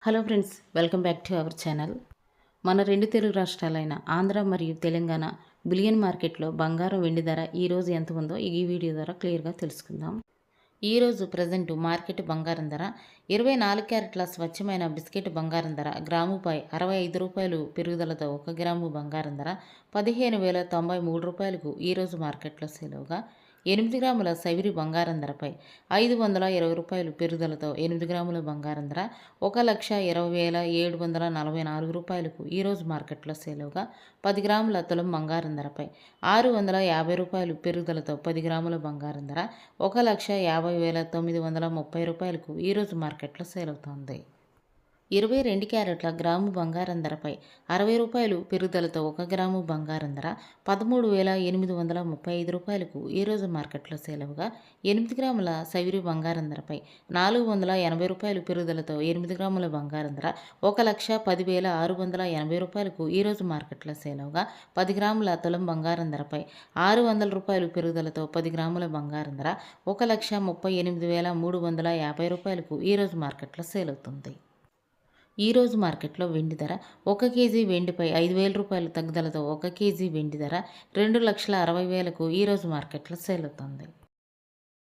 Hello friends, welcome back to our channel. మన రెండు తెలుగు రాష్ట్రాలైన ఆంధ్ర మరియు తెలంగాణ బులియన్ మార్కెట్లో బంగారం వెండి ధర ఈరోజు ఎంత ఉందో ఈ వీడియో ద్వారా క్లియర్గా తెలుసుకుందాం. ఈరోజు ప్రజెంట్ మార్కెట్ బంగారం ధర 24 క్యారెట్ల స్వచ్ఛమైన బిస్కెట్ బంగారం ధర గ్రాముపై 65 రూపాయలు పెరుగుదలతో 1 గ్రాము బంగారం ధర 15,093 రూపాయలకు ఈరోజు మార్కెట్లో సేల్గా 8 గ్రాముల సైవిరి బంగారం ధరపై 520 రూపాయలు పెరుగుదలతో 8 గ్రాముల బంగారం ధర 1,20,744 రూపాయలకు ఈరోజు మార్కెట్లో సేల్గా 10 గ్రాముల తులం బంగారం ధరపై 650 రూపాయలు పెరుగుదలతో 10 గ్రాముల బంగారం ధర 1,50,930 రూపాయలకు ఈరోజు మార్కెట్లో సేల్ అవుతోంది. 22 క్యారెట్ల గ్రాము బంగారం ధరపై 60 రూపాయలు పెరుగుదలతో 1 గ్రాము బంగారం ధర 13,835 రూపాయలకు ఈరోజు మార్కెట్లో సేలవుగా 8 గ్రాముల సైవిరి బంగారం ధరపై 480 రూపాయలు పెరుగుదలతో 8 గ్రాముల బంగారం ధర 1,10,680 రూపాయలకు ఈరోజు మార్కెట్లో సేలవుగా 10 గ్రాముల తులం బంగారం ధరపై 600 రూపాయలు పెరుగుదలతో 10 గ్రాముల బంగారం ధర 1,38,350 రూపాయలకు ఈరోజు మార్కెట్లో సేల్ అవుతుంది. ఈరోజు మార్కెట్లో వెండి ధర 1 కేజీ వెండిపై 5,000 రూపాయలు తగ్గుదలతో 1 కేజీ వెండి ధర 2,60,000కు ఈరోజు మార్కెట్లో సేల్ అవుతుంది.